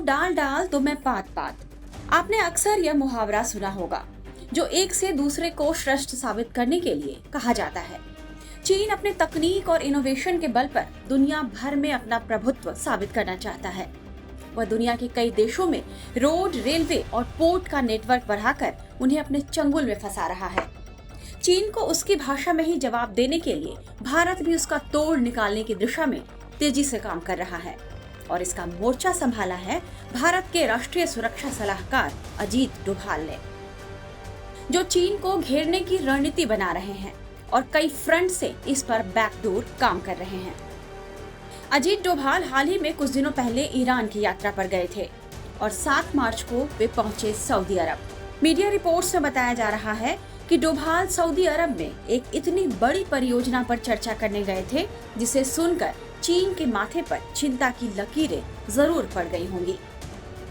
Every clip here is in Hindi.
डाल डाल तो मैं पात पात। आपने अक्सर यह मुहावरा सुना होगा, जो एक से दूसरे को श्रेष्ठ साबित करने के लिए कहा जाता है। चीन अपने तकनीक और इनोवेशन के बल पर दुनिया भर में अपना प्रभुत्व साबित करना चाहता है। वह दुनिया के कई देशों में रोड, रेलवे और पोर्ट का नेटवर्क बढ़ाकर उन्हें अपने चंगुल में फंसा रहा है। चीन को उसकी भाषा में ही जवाब देने के लिए भारत भी उसका तोड़ निकालने की दिशा में तेजी से काम कर रहा है और इसका मोर्चा संभाला है भारत के राष्ट्रीय सुरक्षा सलाहकार अजीत डोभाल ने, जो चीन को घेरने की रणनीति बना रहे हैं और कई फ्रंट से इस पर बैकडोर काम कर रहे हैं। अजीत डोभाल हाल ही में कुछ दिनों पहले ईरान की यात्रा पर गए थे और 7 मार्च को वे पहुंचे सऊदी अरब। मीडिया रिपोर्ट्स में बताया जा रहा है कि डोभाल सऊदी अरब में एक इतनी बड़ी परियोजना पर चर्चा करने गए थे जिसे सुनकर चीन के माथे पर चिंता की लकीरें जरूर पड़ गई होंगी।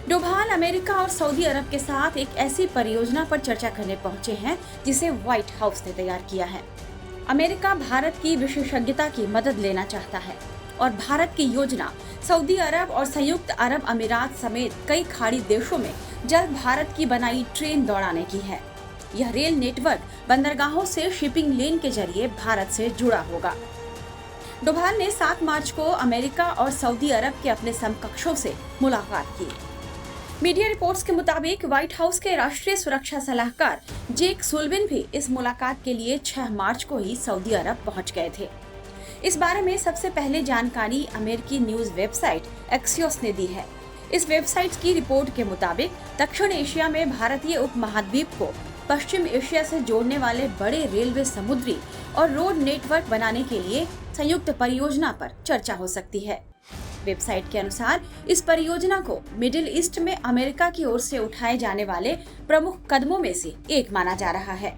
डोभाल अमेरिका और सऊदी अरब के साथ एक ऐसी परियोजना पर चर्चा करने पहुंचे हैं जिसे व्हाइट हाउस ने तैयार किया है। अमेरिका भारत की विशेषज्ञता की मदद लेना चाहता है और भारत की योजना सऊदी अरब और संयुक्त अरब अमीरात समेत कई खाड़ी देशों में जल्द भारत की बनाई ट्रेन दौड़ाने की है। यह रेल नेटवर्क बंदरगाहों से शिपिंग लेन के जरिए भारत से जुड़ा होगा। डोभाल ने 7 मार्च को अमेरिका और सऊदी अरब के अपने समकक्षों से मुलाकात की। मीडिया रिपोर्ट्स के मुताबिक व्हाइट हाउस के राष्ट्रीय सुरक्षा सलाहकार जेक सुल्लिवन भी इस मुलाकात के लिए 6 मार्च को ही सऊदी अरब पहुंच गए थे। इस बारे में सबसे पहले जानकारी अमेरिकी न्यूज वेबसाइट एक्सियोस ने दी है। इस वेबसाइट की रिपोर्ट के मुताबिक दक्षिण एशिया में भारतीय उपमहाद्वीप को पश्चिम एशिया से जोड़ने वाले बड़े रेलवे, समुद्री और रोड नेटवर्क बनाने के लिए संयुक्त परियोजना पर चर्चा हो सकती है। वेबसाइट के अनुसार इस परियोजना को मिडिल ईस्ट में अमेरिका की ओर से उठाए जाने वाले प्रमुख कदमों में से एक माना जा रहा है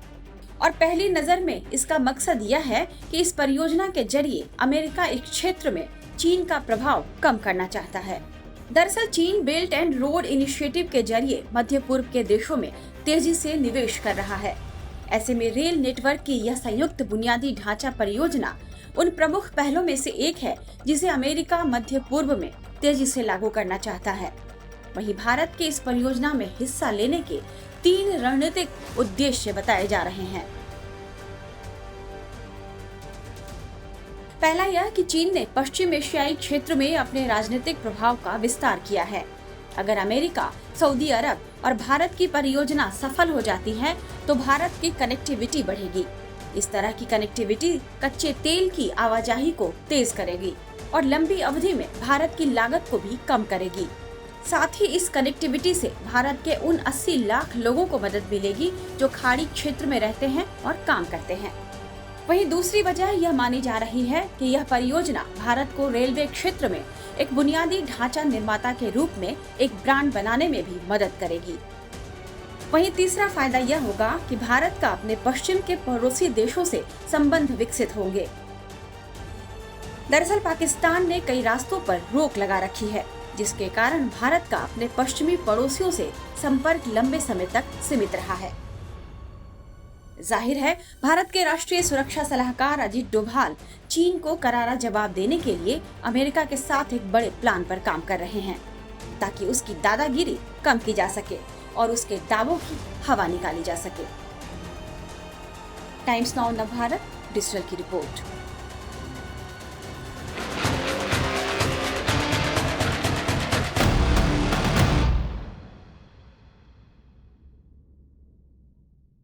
और पहली नजर में इसका मकसद यह है कि इस परियोजना के जरिए अमेरिका इस क्षेत्र में चीन का प्रभाव कम करना चाहता है। दरअसल चीन बेल्ट एंड रोड इनिशिएटिव के जरिए मध्य पूर्व के देशों में तेजी से निवेश कर रहा है। ऐसे में रेल नेटवर्क की यह संयुक्त बुनियादी ढांचा परियोजना उन प्रमुख पहलों में से एक है जिसे अमेरिका मध्य पूर्व में तेजी से लागू करना चाहता है। वहीं भारत के इस परियोजना में हिस्सा लेने के 3 रणनीतिक उद्देश्य बताए जा रहे हैं। पहला यह कि चीन ने पश्चिम एशियाई क्षेत्र में अपने राजनीतिक प्रभाव का विस्तार किया है। अगर अमेरिका, सऊदी अरब और भारत की परियोजना सफल हो जाती है तो भारत की कनेक्टिविटी बढ़ेगी। इस तरह की कनेक्टिविटी कच्चे तेल की आवाजाही को तेज करेगी और लंबी अवधि में भारत की लागत को भी कम करेगी। साथ ही इस कनेक्टिविटी से भारत के उन 80 लाख लोगों को मदद मिलेगी जो खाड़ी क्षेत्र में रहते हैं और काम करते हैं। वहीं दूसरी वजह यह मानी जा रही है कि यह परियोजना भारत को रेलवे क्षेत्र में एक बुनियादी ढांचा निर्माता के रूप में एक ब्रांड बनाने में भी मदद करेगी। वहीं तीसरा फायदा यह होगा कि भारत का अपने पश्चिम के पड़ोसी देशों से संबंध विकसित होंगे। दरअसल पाकिस्तान ने कई रास्तों पर रोक लगा रखी है, जिसके कारण भारत का अपने पश्चिमी पड़ोसियों से संपर्क लंबे समय तक सीमित रहा है। जाहिर है भारत के राष्ट्रीय सुरक्षा सलाहकार अजीत डोभाल चीन को करारा जवाब देने के लिए अमेरिका के साथ एक बड़े प्लान पर काम कर रहे हैं ताकि उसकी दादागिरी कम की जा सके और उसके दावों की हवा निकाली जा सके। टाइम्स नाउ नवभारत डिजिटल की रिपोर्ट।